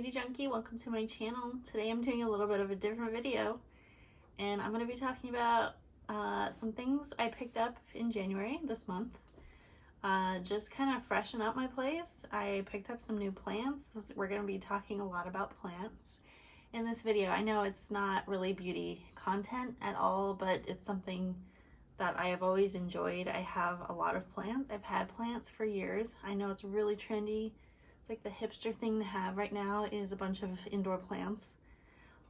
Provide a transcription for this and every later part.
Beauty Junkie, welcome to my channel. Today I'm doing a little bit of a different video and I'm going to be talking about some things I picked up in January this month. Just kind of freshen up my place. I picked up some new plants. We're going to be talking a lot about plants in this video. I know it's not really beauty content at all, but it's something that I have always enjoyed. I have a lot of plants. I've had plants for years. I know it's really trendy. It's like the hipster thing to have right now is a bunch of indoor plants.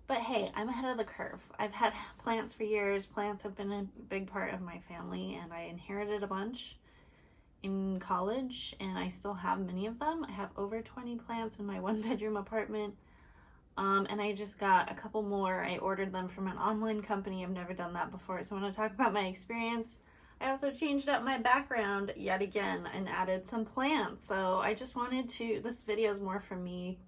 But hey, I'm ahead of the curve. I've had plants for years. Plants have been a big part of my family, and I inherited a bunch in college, and I still have many of them. I have over 20 plants in my one-bedroom apartment, and I just got a couple more. I ordered them from an online company. I've never done that before, so I want to talk about my experience. I also changed up my background yet again and added some plants. So I just wanted to, this video is more for me.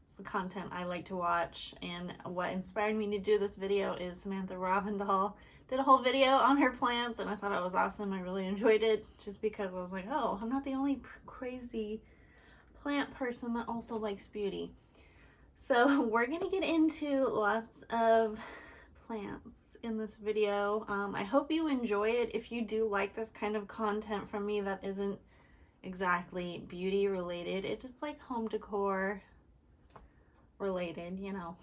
It's the content I like to watch, and what inspired me to do this video is Samantha Ravindal did a whole video on her plants, and I thought it was awesome. I really enjoyed it just because I was like, oh, I'm not the only crazy plant person that also likes beauty. So we're gonna get into lots of plants in this video. I hope you enjoy it. If you do like this kind of content from me that isn't exactly beauty related, it's like home decor related, you know.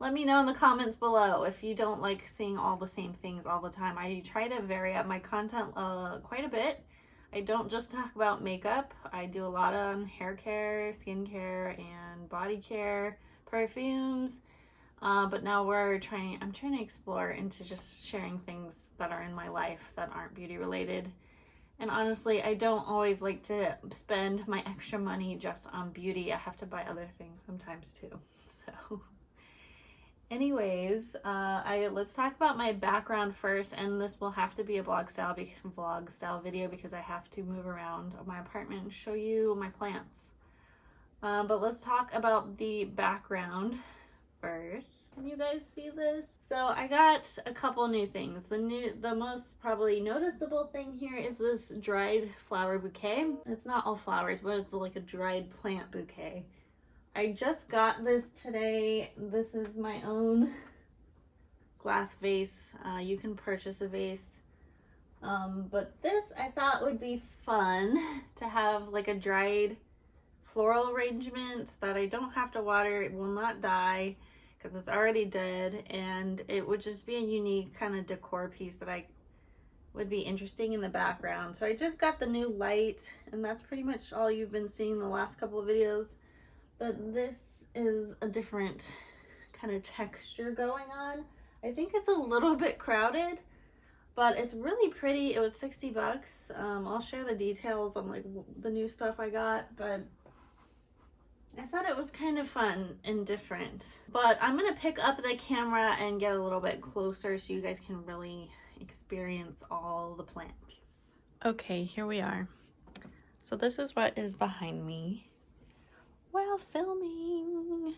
Let me know in the comments below if you don't like seeing all the same things all the time. I try to vary up my content quite a bit. I don't just talk about makeup. I do a lot on hair care, skin care, and body care, perfumes. But now I'm trying to explore into just sharing things that are in my life that aren't beauty related. And honestly, I don't always like to spend my extra money just on beauty. I have to buy other things sometimes too. So anyways, let's talk about my background first, and this will have to be a vlog style video because I have to move around my apartment and show you my plants. But let's talk about the background first. Can you guys see this? So I got a couple new things. The most probably noticeable thing here is this dried flower bouquet. It's not all flowers, but it's like a dried plant bouquet. I just got this today. This is my own glass vase. You can purchase a vase. But this I thought would be fun to have, like a dried floral arrangement that I don't have to water. It will not die because it's already dead, and it would just be a unique kind of decor piece that I would be interesting in the background. So I just got the new light, and that's pretty much all you've been seeing the last couple of videos. But this is a different kind of texture going on. I think it's a little bit crowded, but it's really pretty. It was 60 bucks. I'll share the details on like the new stuff I got, but I thought it was kind of fun and different. But I'm gonna pick up the camera and get a little bit closer so you guys can really experience all the plants. Okay, here we are. So this is what is behind me while filming.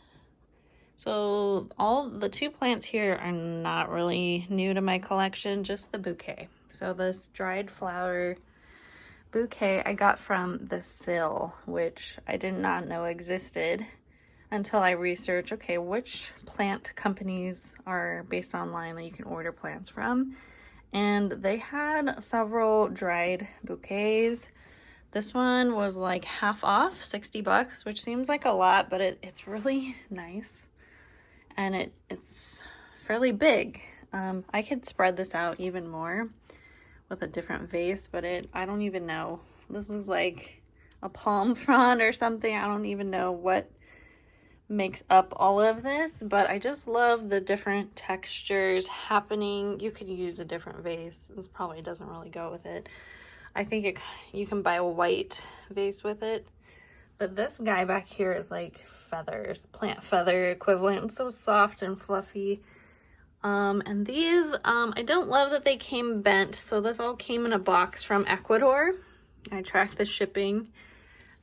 So all the two plants here are not really new to my collection, just the bouquet. So this dried flower bouquet I got from the Sill, which I did not know existed until I researched, okay, which plant companies are based online that you can order plants from. And they had several dried bouquets. This one was like half off, 60 bucks, which seems like a lot, but it's really nice. And it's fairly big. I could spread this out even more with a different vase, but I don't even know. This is like a palm frond or something. I don't even know what makes up all of this, but I just love the different textures happening. You could use a different vase. This probably doesn't really go with it. I think you can buy a white vase with it, but this guy back here is like feathers, plant feather equivalent. It's so soft and fluffy. And these, I don't love that they came bent. So this all came in a box from Ecuador. I tracked the shipping.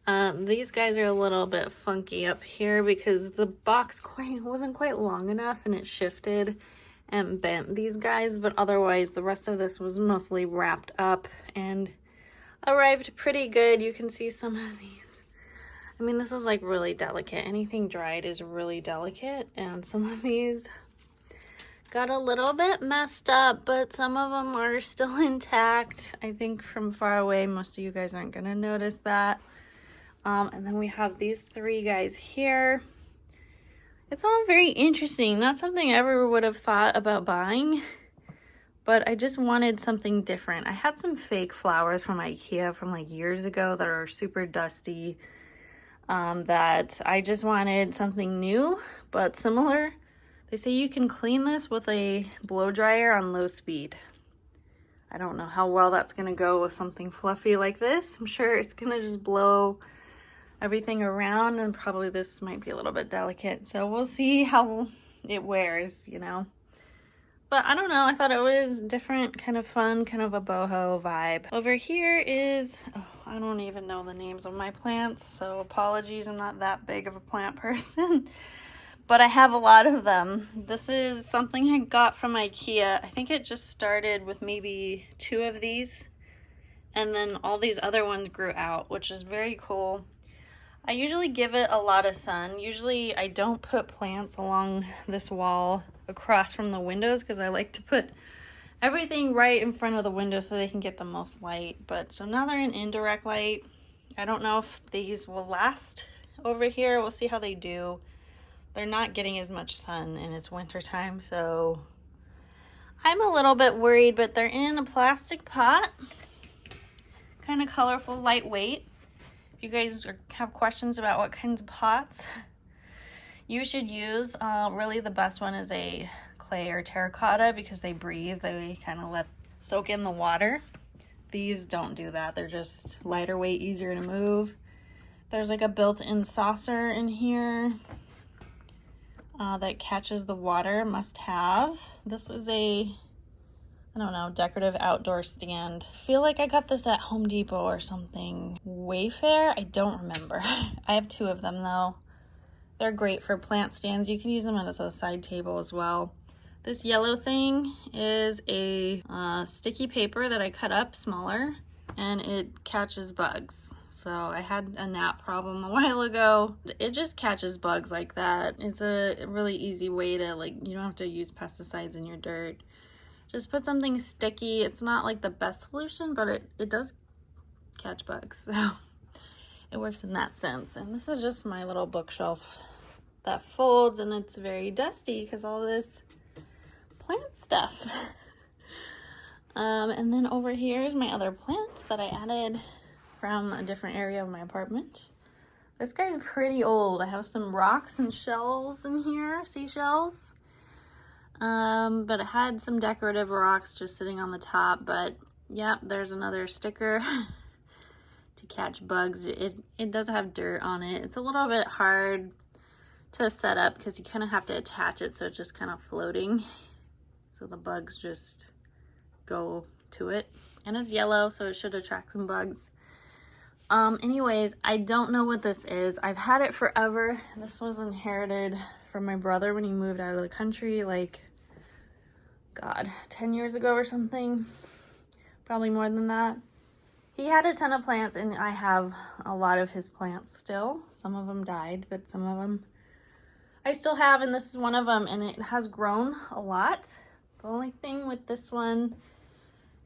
These guys are a little bit funky up here because the box wasn't quite long enough, and it shifted and bent these guys. But otherwise, the rest of this was mostly wrapped up and arrived pretty good. You can see some of these. I mean, this is like really delicate. Anything dried is really delicate, and some of these got a little bit messed up, but some of them are still intact. I think from far away, most of you guys aren't gonna notice that. And then we have these three guys here. It's all very interesting. Not something I ever would have thought about buying, but I just wanted something different. I had some fake flowers from IKEA from like years ago that are super dusty, that I just wanted something new, but similar. They say you can clean this with a blow dryer on low speed. I don't know how well that's gonna go with something fluffy like this. I'm sure it's gonna just blow everything around, and probably this might be a little bit delicate. So we'll see how it wears, you know. But I don't know, I thought it was different, kind of fun, kind of a boho vibe. Over here is, oh, I don't even know the names of my plants, so apologies, I'm not that big of a plant person. But I have a lot of them. This is something I got from IKEA. I think it just started with maybe 2 of these, and then all these other ones grew out, which is very cool. I usually give it a lot of sun. Usually I don't put plants along this wall across from the windows because I like to put everything right in front of the window so they can get the most light. But so now they're in indirect light. I don't know if these will last over here. We'll see how they do. They're not getting as much sun and it's winter time, so I'm a little bit worried, but they're in a plastic pot. Kind of colorful, lightweight. If you guys have questions about what kinds of pots you should use, really the best one is a clay or terracotta because they breathe. They kind of soak in the water. These don't do that. They're just lighter weight, easier to move. There's like a built-in saucer in here that catches the water, must have. This is a, I don't know, decorative outdoor stand. I feel like I got this at Home Depot or something. Wayfair? I don't remember. I have 2 of them though. They're great for plant stands. You can use them as a side table as well. This yellow thing is a sticky paper that I cut up smaller, and it catches bugs. So I had a gnat problem a while ago. It just catches bugs like that. It's a really easy way to, like, you don't have to use pesticides in your dirt. Just put something sticky. It's not like the best solution, but it does catch bugs. So it works in that sense. And this is just my little bookshelf that folds, and it's very dusty because all this plant stuff. And then over here is my other plant that I added from a different area of my apartment. This guy's pretty old. I have some rocks and shells in here, seashells. But it had some decorative rocks just sitting on the top. But yeah, there's another sticker to catch bugs. It does have dirt on it. It's a little bit hard to set up because you kind of have to attach it so it's just kind of floating. So the bugs just go to it. And it's yellow, so it should attract some bugs. Anyways, I don't know what this is. I've had it forever. This was inherited from my brother when he moved out of the country, like, God, 10 years ago or something. Probably more than that. He had a ton of plants, and I have a lot of his plants still. Some of them died, but some of them I still have, and this is one of them, and it has grown a lot. The only thing with this one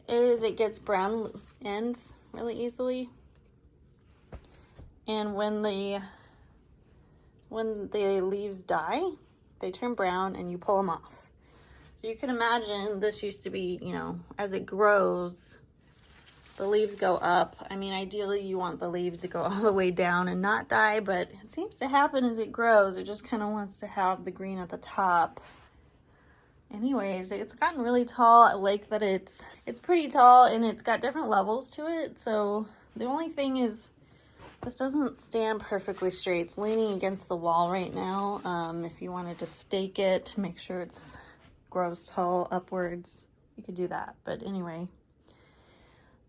is it gets brown ends really easily. And when the leaves die, they turn brown and you pull them off. So you can imagine this used to be, you know, as it grows, the leaves go up. I mean, ideally you want the leaves to go all the way down and not die, but it seems to happen as it grows. It just kind of wants to have the green at the top. Anyways, it's gotten really tall. I like that it's pretty tall, and it's got different levels to it. So the only thing is this doesn't stand perfectly straight. It's leaning against the wall right now. If you wanted to stake it to make sure it grows tall upwards, you could do that. But anyway,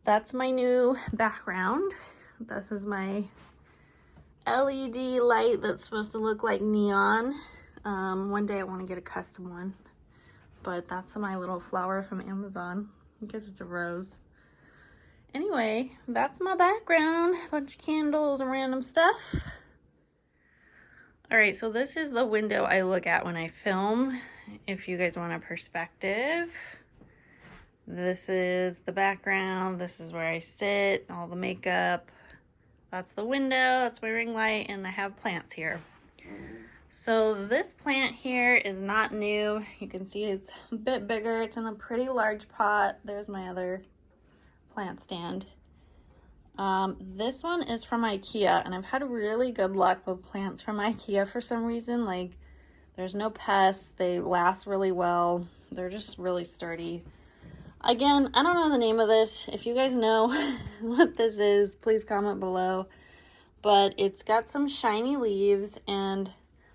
that's my new background. This is my LED light that's supposed to look like neon. One day I want to get a custom one. But that's my little flower from Amazon. I guess it's a rose. Anyway, that's my background. A bunch of candles and random stuff. All right, so this is the window I look at when I film. If you guys want a perspective, this is the background. This is where I sit, all the makeup. That's the window, that's my ring light, and I have plants here. So this plant here is not new. You can see it's a bit bigger. It's in a pretty large pot. There's my other plant stand. This one is from IKEA, and I've had really good luck with plants from IKEA for some reason. Like, there's no pests, they last really well, they're just really sturdy. Again, I don't know the name of this. If you guys know what this is, please comment below. But it's got some shiny leaves, and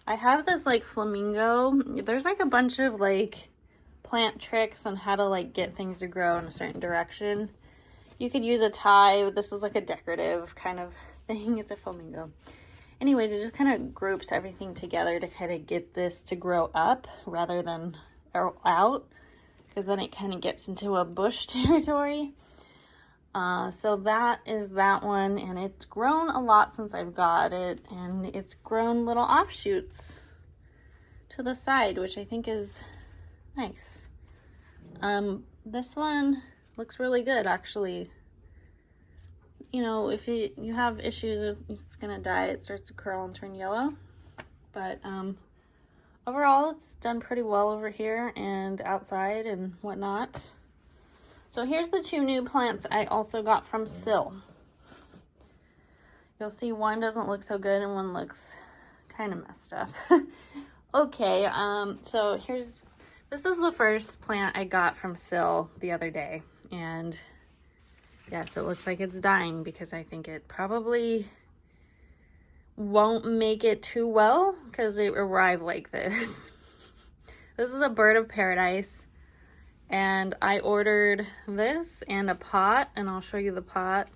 I have this like flamingo. There's like a bunch of like plant tricks on how to like get things to grow in a certain direction. You could use a tie. This is like a decorative kind of thing. It's a flamingo. Anyways, it just kind of groups everything together to kind of get this to grow up rather than out, because then it kind of gets into a bush territory. So that is that one, and it's grown a lot since I've got it, and it's grown little offshoots to the side, which I think is nice. This one looks really good, actually. You know, if you have issues with it's gonna die, it starts to curl and turn yellow. But overall, it's done pretty well over here and outside and whatnot. So here's the two new plants I also got from Sill. You'll see one doesn't look so good and one looks kind of messed up. Okay, so this is the first plant I got from Sill the other day, and yes, it looks like it's dying because I think it probably won't make it too well because it arrived like this. This is a bird of paradise, and I ordered this and a pot, and I'll show you the pot.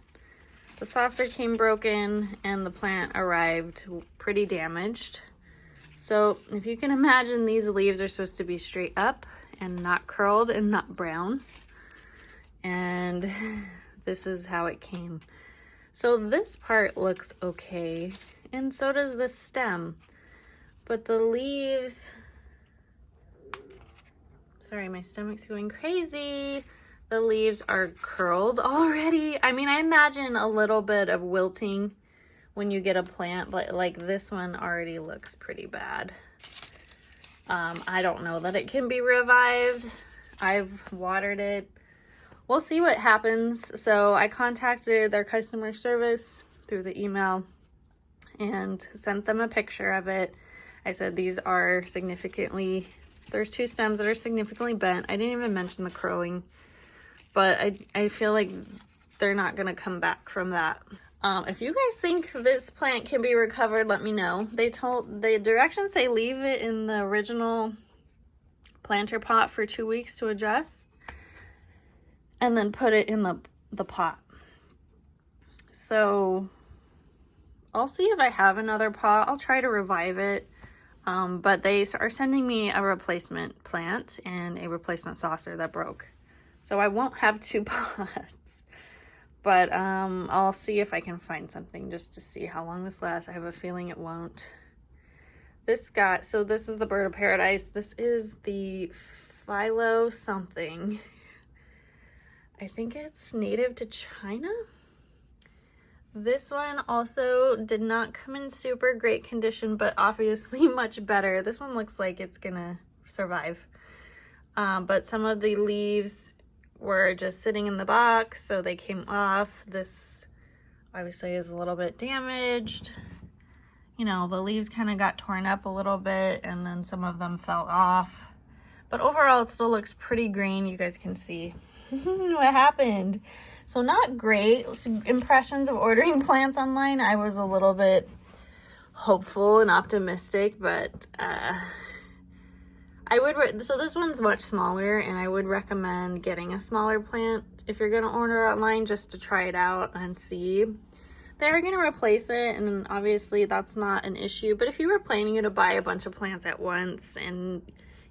The saucer came broken and the plant arrived pretty damaged. So if you can imagine, these leaves are supposed to be straight up and not curled and not brown. And this is how it came. So this part looks okay, and so does this stem. But the leaves, sorry, my stomach's going crazy. The leaves are curled already. I mean, I imagine a little bit of wilting when you get a plant, but like this one already looks pretty bad. I don't know that it can be revived. I've watered it. We'll see what happens. So I contacted their customer service through the email and sent them a picture of it. I said these are significantly, there's two stems that are significantly bent. I didn't even mention the curling, but I feel like they're not gonna come back from that. If you guys think this plant can be recovered, let me know. The directions say leave it in the original planter pot for 2 weeks to adjust, and then put it in the pot. So I'll see if I have another pot. I'll try to revive it. But they are sending me a replacement plant and a replacement saucer that broke. So I won't have two pots. But I'll see if I can find something just to see how long this lasts. I have a feeling it won't. So this is the bird of paradise. This is the philo something. I think it's native to China. This one also did not come in super great condition, but obviously much better. This one looks like it's gonna survive. But some of the leaves were just sitting in the box, so they came off. This obviously is a little bit damaged. You know, the leaves kind of got torn up a little bit, and then some of them fell off. But overall, it still looks pretty green. You guys can see what happened. So not great impressions of ordering plants online. I was a little bit hopeful and optimistic, but so this one's much smaller, and I would recommend getting a smaller plant if you're gonna order online, just to try it out and see. They're gonna replace it, and obviously that's not an issue, but if you were planning to buy a bunch of plants at once and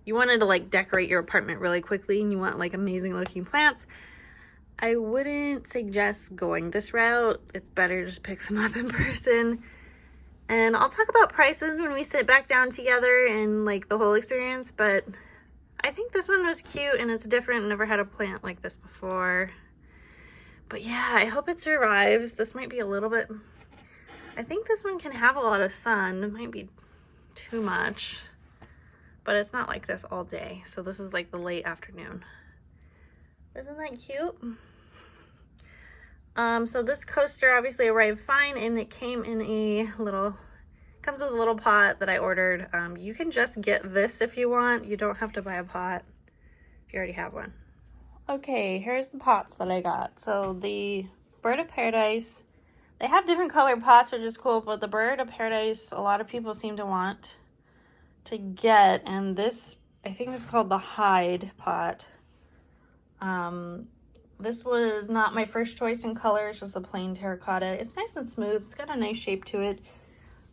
you wanted to like decorate your apartment really quickly and you want like amazing looking plants, I wouldn't suggest going this route. It's better just pick some up in person. And I'll talk about prices when we sit back down together and like the whole experience, but I think this one was cute and it's different. Never had a plant like this before. But yeah, I hope it survives. This might be a little bit, I think this one can have a lot of sun. It might be too much, but it's not like this all day. So this is like the late afternoon. Isn't that cute? So this coaster obviously arrived fine, and it came in a little, comes with a little pot that I ordered. You can just get this if you want. You don't have to buy a pot if you already have one. Okay, here's the pots that I got. So the Bird of Paradise, they have different colored pots, which is cool, but the Bird of Paradise, a lot of people seem to want to get, and this, I think it's called the Hide pot. This was not my first choice in color. It's just a plain terracotta. It's nice and smooth. It's got a nice shape to it.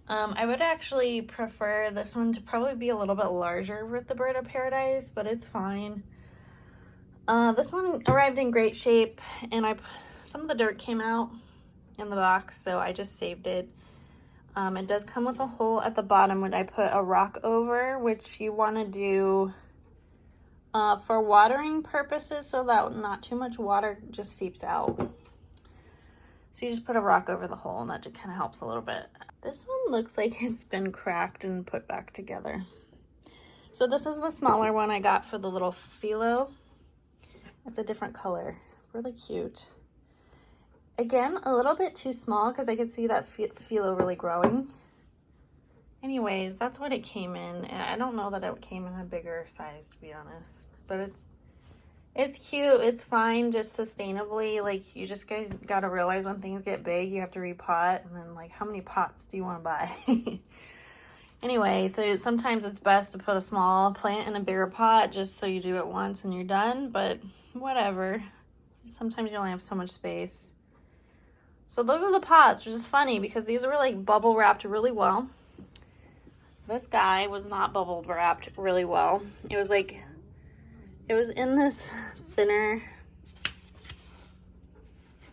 I would actually prefer this one to probably be a little bit larger with the Bird of Paradise, but it's fine. This one arrived in great shape, and some of the dirt came out in the box, so I just saved it. It does come with a hole at the bottom when I put a rock over, which you want to do for watering purposes so that not too much water just seeps out. So you just put a rock over the hole, and that just kind of helps a little bit. This one looks like it's been cracked and put back together. So this is the smaller one I got for the little philo. It's a different color, really cute. Again, a little bit too small because I could see that philo really growing. Anyways, that's what it came in, and I don't know that it came in a bigger size, to be honest. But it's cute, it's fine, just sustainably. Like, you just guys gotta realize when things get big, you have to repot, and then like, how many pots do you want to buy? Anyway, so sometimes it's best to put a small plant in a bigger pot just so you do it once and you're done, but whatever. Sometimes you only have so much space. So those are the pots, which is funny because these were like bubble wrapped really well. This guy was not bubble wrapped really well. It was in this thinner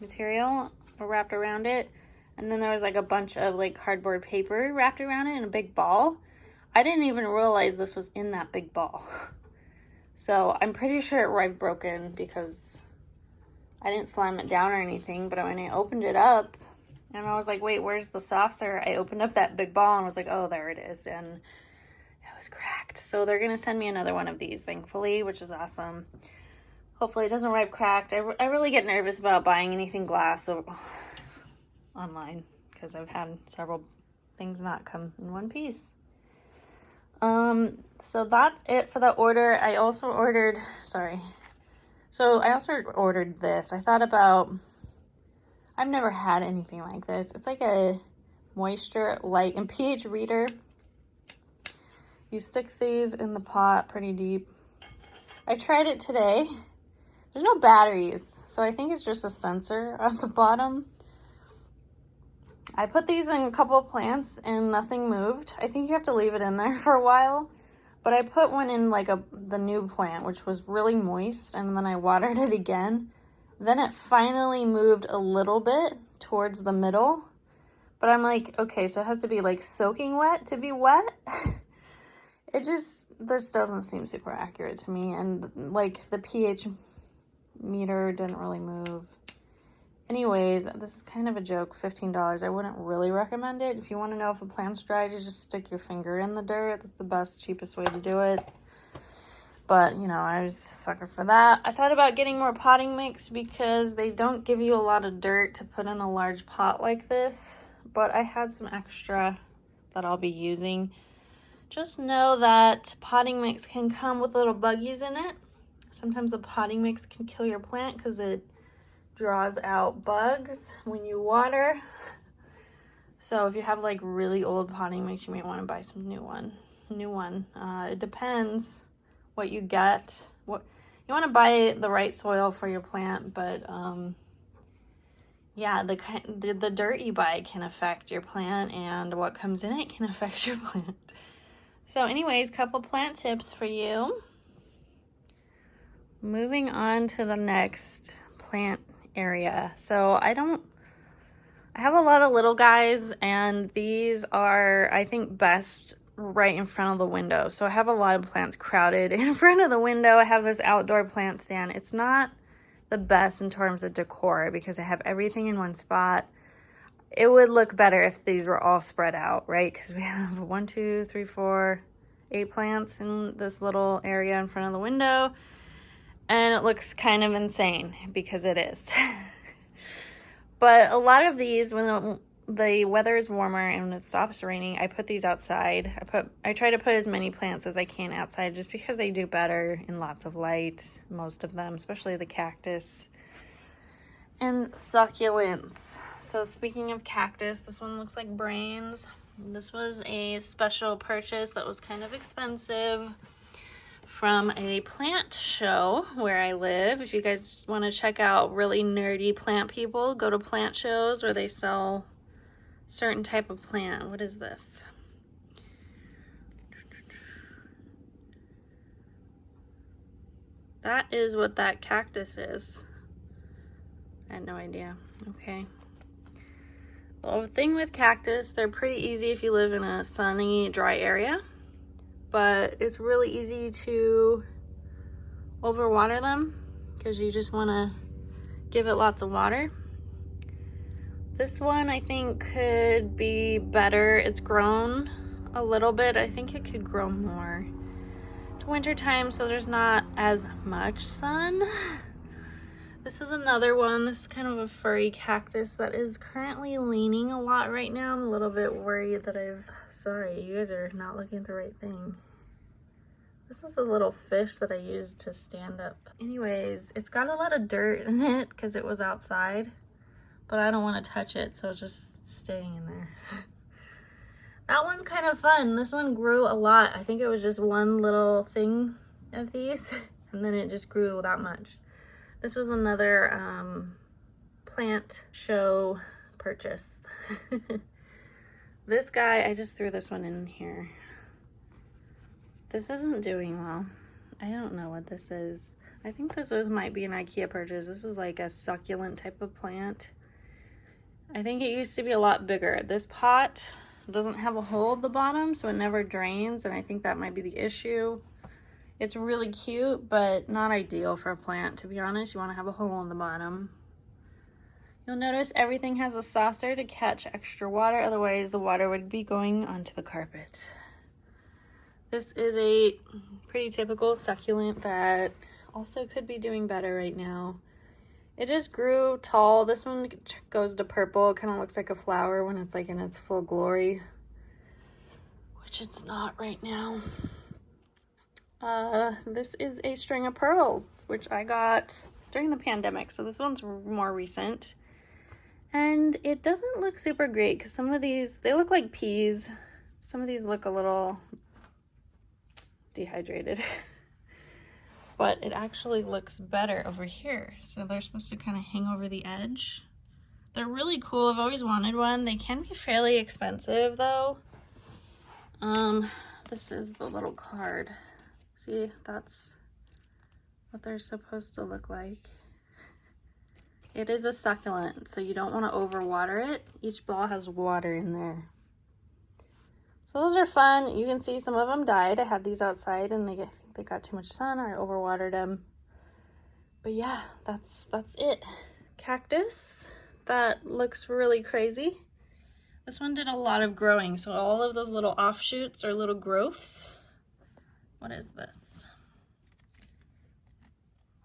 material wrapped around it. And then there was like a bunch of like cardboard paper wrapped around it in a big ball. I didn't even realize this was in that big ball. So I'm pretty sure it arrived broken because I didn't slam it down or anything. But when I opened it up and I was like, wait, where's the saucer? I opened up that big ball and was like, oh, there it is. And it was cracked. So they're going to send me another one of these, thankfully, which is awesome. Hopefully it doesn't arrive cracked. I really get nervous about buying anything glass online because I've had several things not come in one piece. So that's it for the order. I also ordered this. I thought about, I've never had anything like this. It's like a moisture light and pH reader. You stick these in the pot pretty deep. I tried it today. There's no batteries, so I think it's just a sensor at the bottom. I put these in a couple of plants and nothing moved. I think you have to leave it in there for a while. But I put one in like the new plant, which was really moist, and then I watered it again. Then it finally moved a little bit towards the middle. But I'm like, okay, so it has to be like soaking wet to be wet? This doesn't seem super accurate to me. And like the pH meter didn't really move. Anyways, this is kind of a joke, $15. I wouldn't really recommend it. If you want to know if a plant's dried, you just stick your finger in the dirt. That's the best, cheapest way to do it. But, you know, I was a sucker for that. I thought about getting more potting mix because they don't give you a lot of dirt to put in a large pot like this. But I had some extra that I'll be using. Just know that potting mix can come with little buggies in it. Sometimes the potting mix can kill your plant because it draws out bugs when you water. So if you have like really old potting mix, you might want to buy some new one. It depends what you get. What you want to buy the right soil for your plant, but yeah, the dirt you buy can affect your plant, and what comes in it can affect your plant. So anyways, couple plant tips for you. Moving on to the next plant area. So I I have a lot of little guys, and these are, I think, best right in front of the window. So I have a lot of plants crowded in front of the window. I have this outdoor plant stand. It's not the best in terms of decor because I have everything in one spot. It would look better if these were all spread out, right? Because we have 1, 2, 3, 4, 8 plants in this little area in front of the window. And it looks kind of insane because it is. But a lot of these, when the weather is warmer and when it stops raining, I put these outside. I try to put as many plants as I can outside just because they do better in lots of light, most of them, especially the cactus and succulents. So speaking of cactus, this one looks like brains. This was a special purchase that was kind of expensive from a plant show where I live. If you guys want to check out really nerdy plant people, go to plant shows where they sell certain type of plant. What is this? That is what that cactus is. I had no idea. Okay. Well, the thing with cactus, they're pretty easy if you live in a sunny, dry area. But it's really easy to overwater them because you just want to give it lots of water. This one I think could be better. It's grown a little bit. I think it could grow more. It's winter time, so there's not as much sun. This is another one. This is kind of a furry cactus that is currently leaning a lot right now. I'm a little bit worried that sorry, you guys are not looking at the right thing. This is a little fish that I used to stand up. Anyways, it's got a lot of dirt in it because it was outside, but I don't want to touch it, so it's just staying in there. That one's kind of fun. This one grew a lot. I think it was just one little thing of these, and then it just grew that much. This was another plant show purchase. This guy, I just threw this one in here. This isn't doing well. I don't know what this is. I think might be an IKEA purchase. This is like a succulent type of plant. I think it used to be a lot bigger. This pot doesn't have a hole at the bottom, so it never drains, and I think that might be the issue. It's really cute, but not ideal for a plant, to be honest. You want to have a hole in the bottom. You'll notice everything has a saucer to catch extra water, otherwise the water would be going onto the carpet. This is a pretty typical succulent that also could be doing better right now. It just grew tall. This one goes to purple. It kind of looks like a flower when it's like in its full glory, which it's not right now. This is a string of pearls, which I got during the pandemic. So this one's more recent. And it doesn't look super great because some of these, they look like peas. Some of these look a little dehydrated. But it actually looks better over here. So they're supposed to kind of hang over the edge. They're really cool. I've always wanted one. They can be fairly expensive though. This is the little card. See, that's what they're supposed to look like. It is a succulent, so you don't want to overwater it. Each ball has water in there. So those are fun. You can see some of them died. I had these outside and they got too much sun. I overwatered them. But yeah, that's it. Cactus, that looks really crazy. This one did a lot of growing, so all of those little offshoots are little growths. What is this?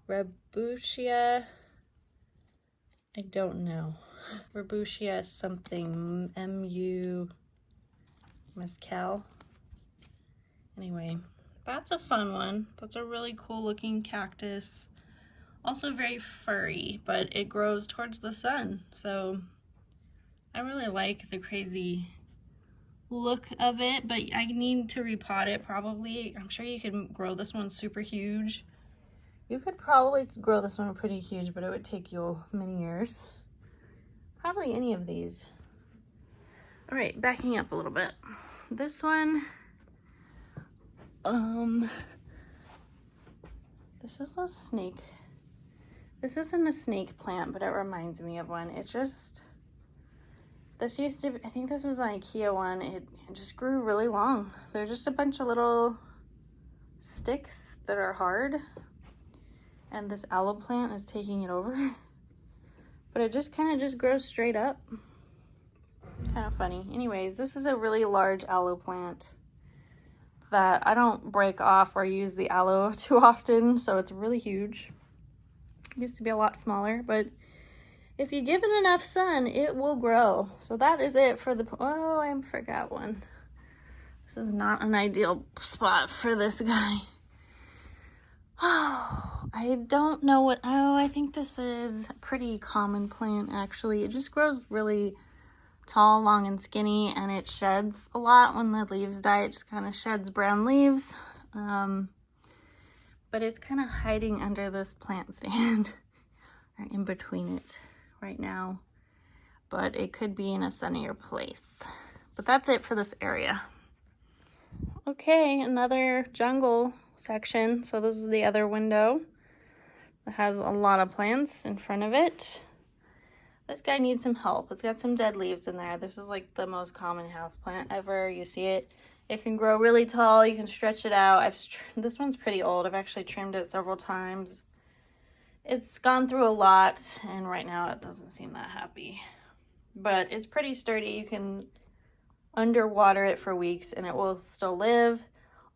Rebutia. I don't know. Rebutia something. M-U Mescal. Anyway, that's a fun one. That's a really cool looking cactus. Also very furry, but it grows towards the sun. So I really like the crazy look of it, but I need to repot it probably. I'm sure you could grow this one super huge. You could probably grow this one pretty huge, but it would take you many years. Probably any of these. All right, backing up a little bit. This one, this is a snake. This isn't a snake plant, but it reminds me of one. This used to be, I think this was an IKEA one. It just grew really long. They're just a bunch of little sticks that are hard. And this aloe plant is taking it over. But it just kind of just grows straight up. Kind of funny. Anyways, this is a really large aloe plant that I don't break off or use the aloe too often, so it's really huge. It used to be a lot smaller, but if you give it enough sun, it will grow. So that is it for the, oh, I forgot one. This is not an ideal spot for this guy. Oh, I don't know what, oh, I think this is a pretty common plant, actually. It just grows really tall, long, and skinny, and it sheds a lot when the leaves die. It just kind of sheds brown leaves. But it's kind of hiding under this plant stand, or in between it right now. But it could be in a sunnier place. But that's it for this area. Okay, another jungle section. So this is the other window that has a lot of plants in front of it. This guy needs some help. It's got some dead leaves in there. This is like the most common house plant ever. You see it. It can grow really tall. You can stretch it out. This one's pretty old. I've actually trimmed it several times. It's gone through a lot, and right now it doesn't seem that happy. But it's pretty sturdy. You can underwater it for weeks and it will still live.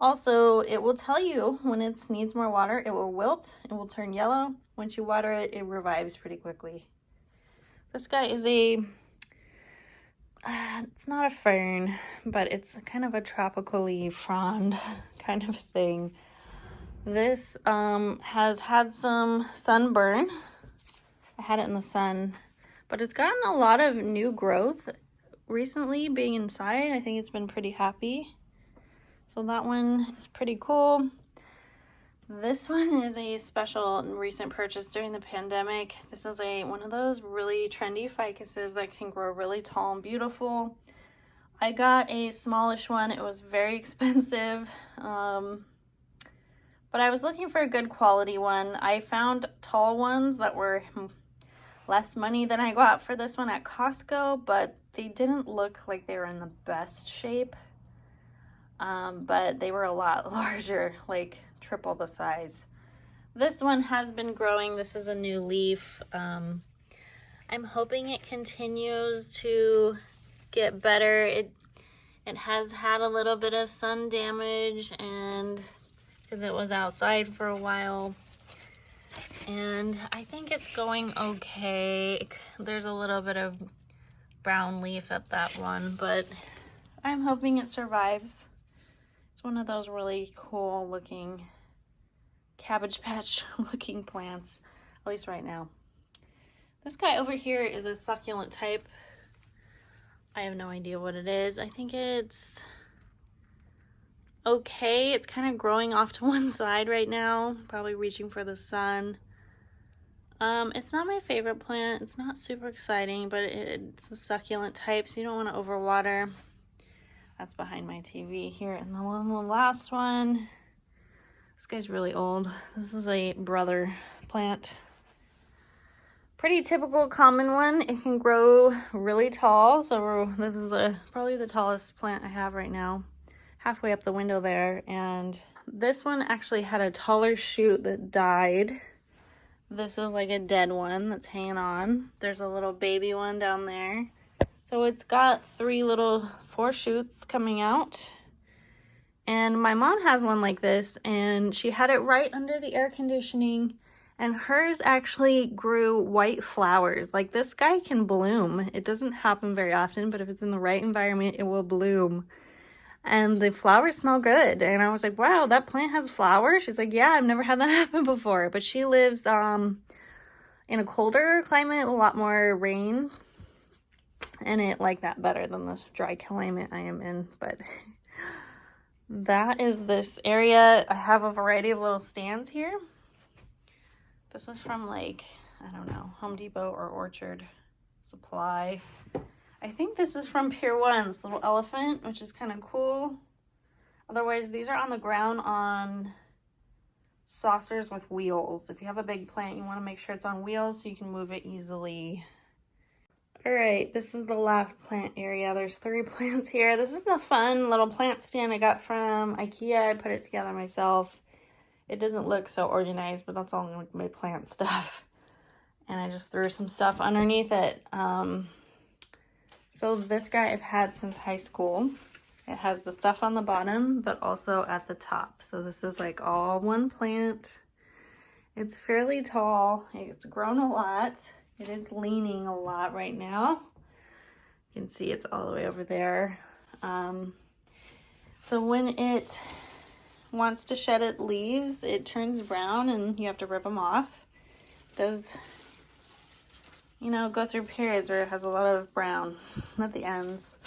Also, it will tell you when it needs more water. It will wilt. It will turn yellow. Once you water it, it revives pretty quickly. This guy is a, it's not a fern, but it's kind of a tropically frond kind of thing. This has had some sunburn. I had it in the sun, but it's gotten a lot of new growth recently being inside. I think it's been pretty happy. So that one is pretty cool. This one is a special recent purchase during the pandemic. This is one of those really trendy ficuses that can grow really tall and beautiful. I got a smallish one. It was very expensive, but I was looking for a good quality one. I found tall ones that were less money than I got for this one at Costco, but they didn't look like they were in the best shape. But they were a lot larger, like triple the size. This one has been growing. This is a new leaf. I'm hoping it continues to get better. It has had a little bit of sun damage, and because it was outside for a while, and I think it's going okay. There's a little bit of brown leaf at that one, but I'm hoping it survives. It's one of those really cool looking Cabbage Patch looking plants, at least right now. This guy over here is a succulent type. I have no idea what it is. I think it's okay. It's kind of growing off to one side right now, probably reaching for the sun. It's not my favorite plant. It's not super exciting, but it's a succulent type, so you don't want to overwater. That's behind my TV here. And the last one, this guy's really old. This is a brother plant. Pretty typical common one. It can grow really tall. So this is probably the tallest plant I have right now. Halfway up the window there. And this one actually had a taller shoot that died. This is like a dead one that's hanging on. There's a little baby one down there. So it's got 4 shoots coming out. And my mom has one like this, and she had it right under the air conditioning, and hers actually grew white flowers. Like, this guy can bloom. It doesn't happen very often, but if it's in the right environment, it will bloom. And the flowers smell good. And I was like, wow, that plant has flowers? She's like, yeah, I've never had that happen before. But she lives in a colder climate, a lot more rain. And it liked that better than the dry climate I am in. But that is this area. I have a variety of little stands here. This is from, like, I don't know, Home Depot or Orchard Supply. I think this is from Pier 1, this little elephant, which is kind of cool. Otherwise, these are on the ground on saucers with wheels. If you have a big plant, you want to make sure it's on wheels so you can move it easily. All right, this is the last plant area. There's 3 plants here. This is the fun little plant stand I got from IKEA. I put it together myself. It doesn't look so organized, but that's all my plant stuff. And I just threw some stuff underneath it. So this guy I've had since high school. It has the stuff on the bottom, but also at the top. So this is like all one plant. It's fairly tall. It's grown a lot. It is leaning a lot right now. You can see it's all the way over there. So when it wants to shed its leaves, it turns brown and you have to rip them off. It does, you know, go through periods where it has a lot of brown at the ends.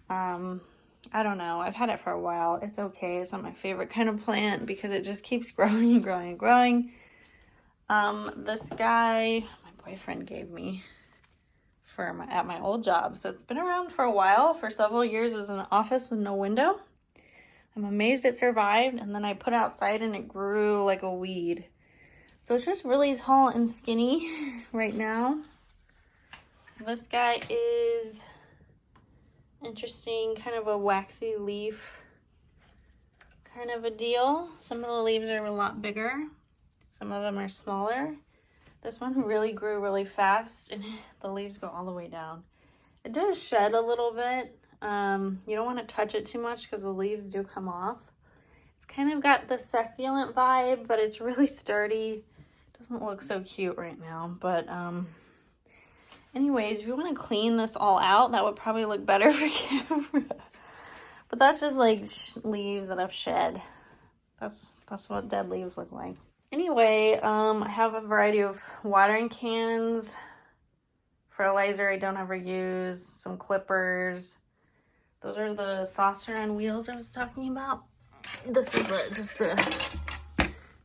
I don't know. I've had it for a while. It's okay. It's not my favorite kind of plant because it just keeps growing and growing and growing. This guy, my boyfriend gave me at my old job. So it's been around for a while. For several years, it was in an office with no window. I'm amazed it survived. And then I put it outside and it grew like a weed. So it's just really tall and skinny right now. This guy is interesting, kind of a waxy leaf kind of a deal. Some of the leaves are a lot bigger. Some of them are smaller. This one really grew really fast and the leaves go all the way down. It does shed a little bit. You don't want to touch it too much because the leaves do come off. It's kind of got the succulent vibe, but it's really sturdy. It doesn't look so cute right now, but anyways, if you want to clean this all out, that would probably look better for camera. But that's just like leaves that I've shed. That's what dead leaves look like. Anyway, I have a variety of watering cans, fertilizer I don't ever use, some clippers. Those are the saucer on wheels I was talking about. This is just a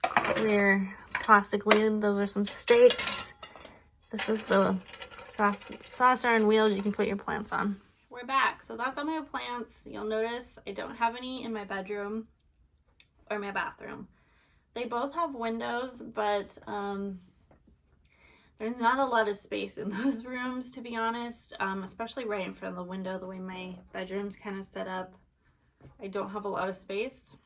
clear plastic lid. Those are some stakes. This is the saucer on wheels you can put your plants on. We're back. So that's all my plants. You'll notice I don't have any in my bedroom or my bathroom. They both have windows, but there's not a lot of space in those rooms, to be honest, especially right in front of the window, the way my bedroom's kind of set up. I don't have a lot of space.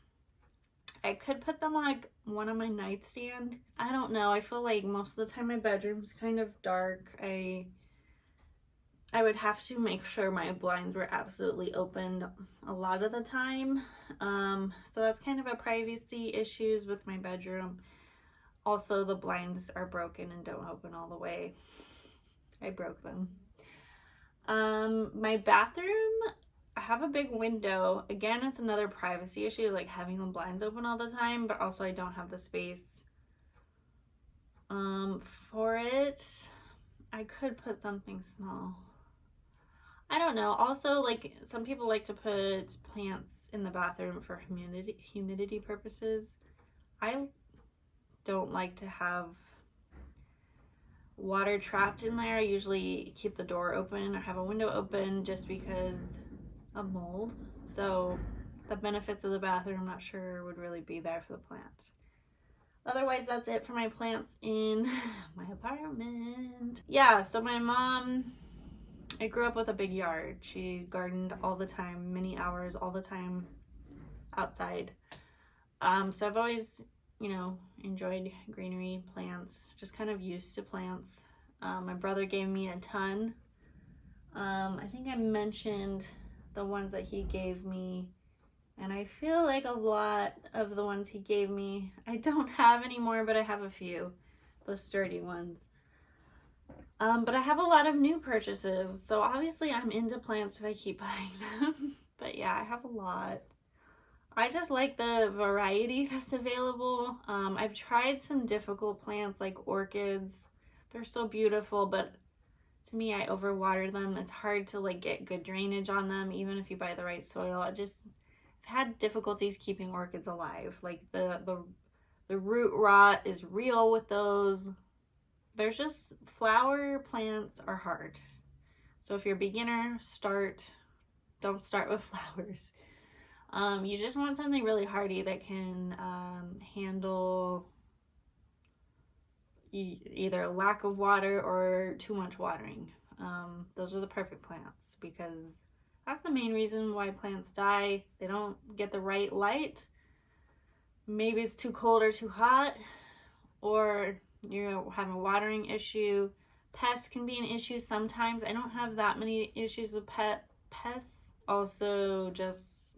I could put them on like one on my nightstand. I don't know. I feel like most of the time my bedroom's kind of dark. I would have to make sure my blinds were absolutely opened a lot of the time. So that's kind of a privacy issues with my bedroom. Also, the blinds are broken and don't open all the way. I broke them. My bathroom, I have a big window. Again, it's another privacy issue, like having the blinds open all the time, but also I don't have the space for it. I could put something small. I don't know. Also, like, some people like to put plants in the bathroom for humidity purposes. I don't like to have water trapped in there. I usually keep the door open or have a window open just because of mold. So the benefits of the bathroom, I'm not sure would really be there for the plants. Otherwise, that's it for my plants in my apartment. Yeah, so my mom, I grew up with a big yard. She gardened all the time, many hours, all the time outside. So I've always, you know, enjoyed greenery, plants, just kind of used to plants. My brother gave me a ton. I think I mentioned the ones that he gave me, and I feel like a lot of the ones he gave me I don't have anymore, but I have a few, those sturdy ones. But I have a lot of new purchases, so obviously I'm into plants if I keep buying them. But yeah, I have a lot. I just like the variety that's available. I've tried some difficult plants like orchids. They're so beautiful, but to me, I overwater them. It's hard to like get good drainage on them, even if you buy the right soil. I've had difficulties keeping orchids alive. Like the root rot is real with those. There's just, flower plants are hard. So if you're a beginner, don't start with flowers. You just want something really hardy that can handle either lack of water or too much watering. those are the perfect plants, because that's the main reason why plants die. They don't get the right light. Maybe it's too cold or too hot, or you have a watering issue. Pests can be an issue sometimes. I don't have that many issues with pests. Also, just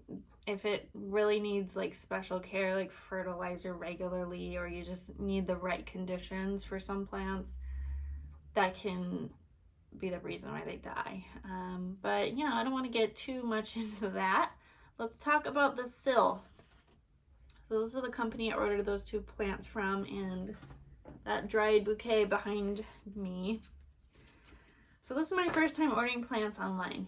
if it really needs like special care, like fertilizer regularly, or you just need the right conditions for some plants, that can be the reason why they die. But you know, I don't want to get too much into that. Let's talk about the Sill. So this is the company I ordered those 2 plants from, and that dried bouquet behind me. So this is my first time ordering plants online.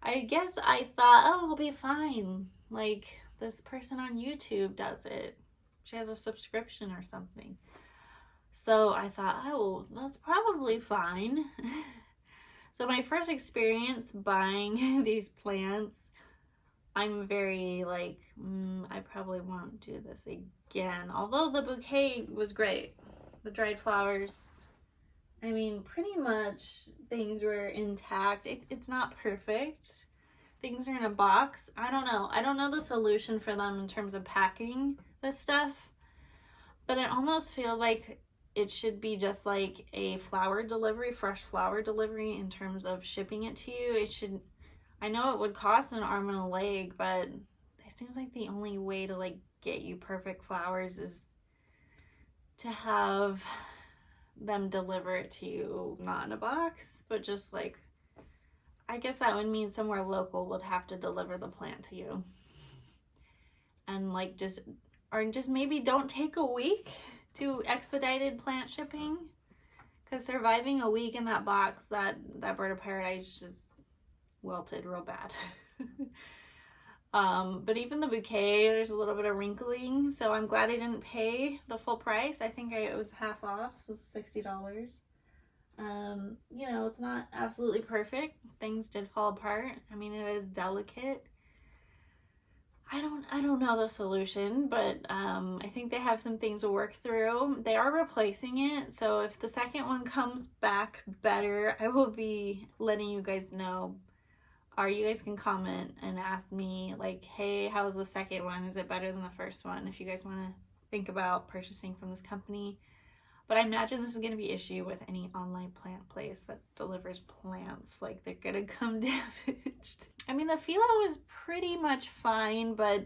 I guess I thought, oh, it'll be fine. Like, this person on YouTube does it. She has a subscription or something. So I thought, oh, that's probably fine. So my first experience buying these plants, I'm very like, I probably won't do this again. Although the bouquet was great. The dried flowers, I mean, pretty much things were intact. It's not perfect. Things are in a box. I don't know. I don't know the solution for them in terms of packing this stuff. But it almost feels like it should be just like a flower delivery, fresh flower delivery in terms of shipping it to you. It should, I know it would cost an arm and a leg, but it seems like the only way to like get you perfect flowers is to have them deliver it to you, not in a box, but just like, I guess that would mean somewhere local would have to deliver the plant to you. And like just maybe don't take a week to expedited plant shipping, because surviving a week in that box, that bird of paradise just wilted real bad. But even the bouquet, there's a little bit of wrinkling, so I'm glad I didn't pay the full price. I think it was half off, so it's $60. You know, it's not absolutely perfect. Things did fall apart. I mean, it is delicate. I don't know the solution, but I think they have some things to work through. They are replacing it, so if the second one comes back better, I will be letting you guys know. Or you guys can comment and ask me, like, hey, how was the second one? Is it better than the first one? If you guys want to think about purchasing from this company. But I imagine this is going to be an issue with any online plant place that delivers plants. Like, they're going to come damaged. I mean, the philo is pretty much fine, but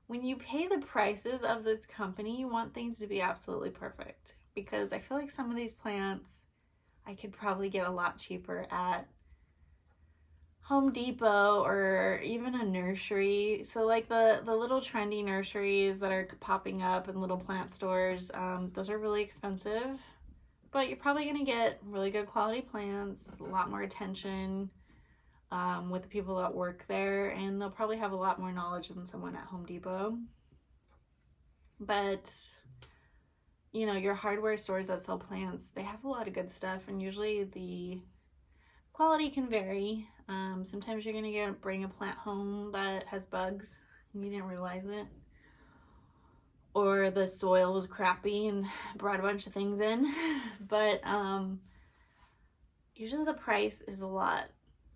when you pay the prices of this company, you want things to be absolutely perfect. Because I feel like some of these plants I could probably get a lot cheaper at Home Depot or even a nursery. So like the little trendy nurseries that are popping up in little plant stores, those are really expensive, but you're probably going to get really good quality plants, a lot more attention with the people that work there, and they'll probably have a lot more knowledge than someone at Home Depot. But you know, your hardware stores that sell plants, they have a lot of good stuff, and usually the quality can vary. Sometimes you're gonna bring a plant home that has bugs and you didn't realize it, or the soil was crappy and brought a bunch of things in. But usually the price is a lot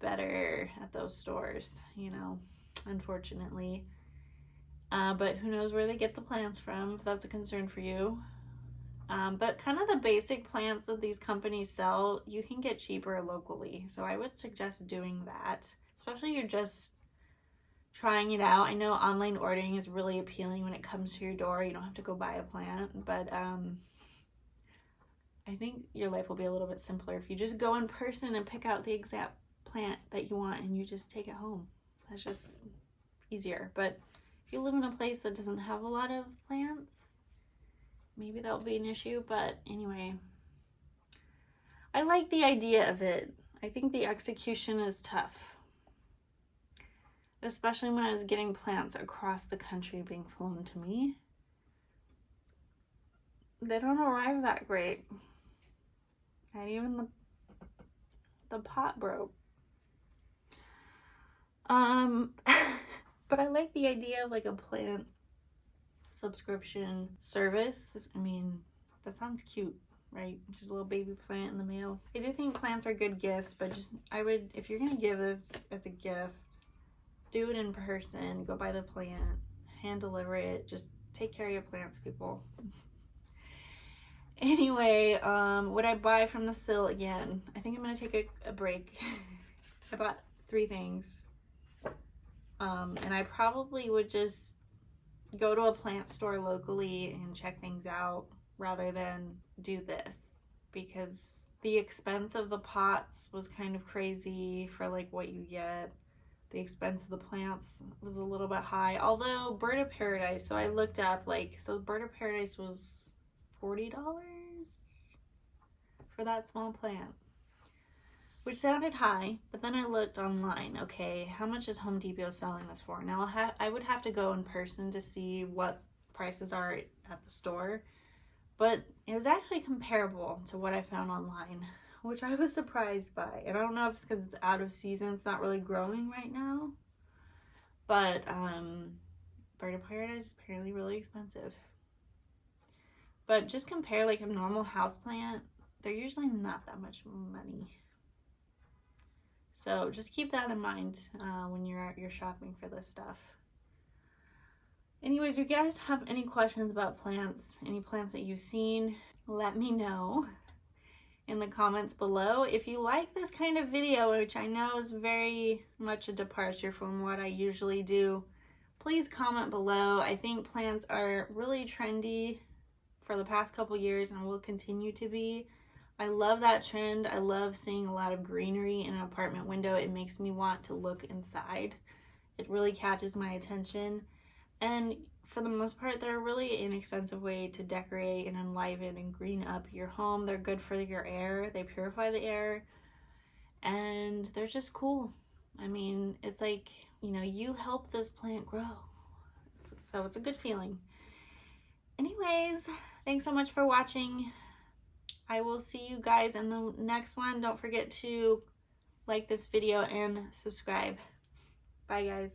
better at those stores, you know, unfortunately. But who knows where they get the plants from, if that's a concern for you. But kind of the basic plants that these companies sell, you can get cheaper locally. So I would suggest doing that, especially if you're just trying it out. I know online ordering is really appealing when it comes to your door. You don't have to go buy a plant, but I think your life will be a little bit simpler if you just go in person and pick out the exact plant that you want and you just take it home. That's just easier. But if you live in a place that doesn't have a lot of plants, maybe that'll be an issue. But anyway, I like the idea of it. I think the execution is tough, especially when I was getting plants across the country being flown to me. They don't arrive that great. Not even the pot broke. But I like the idea of like a plant subscription service. I mean, that sounds cute. right? Just a little baby plant in the mail. I do think plants are good gifts, but just, if you're gonna give this as a gift, do it in person, go buy the plant, hand deliver it, just take care of your plants, people. Anyway, what I buy from the Sill again, I think I'm gonna take a break. I bought 3 things. And I probably would just go to a plant store locally and check things out rather than do this, because the expense of the pots was kind of crazy for like what you get. The expense of the plants was a little bit high, although Bird of Paradise, so I looked up, like, so Bird of Paradise was $40 for that small plant, which sounded high, but then I looked online. Okay, how much is Home Depot selling this for? Now I would have to go in person to see what prices are at the store, but it was actually comparable to what I found online, which I was surprised by. And I don't know if it's because it's out of season, it's not really growing right now, but Bird of Paradise is apparently really expensive. But just compare like a normal houseplant, they're usually not that much money. So just keep that in mind when you're shopping for this stuff. Anyways, if you guys have any questions about plants, any plants that you've seen, let me know in the comments below. If you like this kind of video, which I know is very much a departure from what I usually do, please comment below. I think plants are really trendy for the past couple years and will continue to be. I love that trend. I love seeing a lot of greenery in an apartment window. It makes me want to look inside. It really catches my attention. And for the most part, they're a really inexpensive way to decorate and enliven and green up your home. They're good for your air. They purify the air. And they're just cool. I mean, it's like, you know, you help this plant grow. So it's a good feeling. Anyways, thanks so much for watching. I will see you guys in the next one. Don't forget to like this video and subscribe. Bye, guys.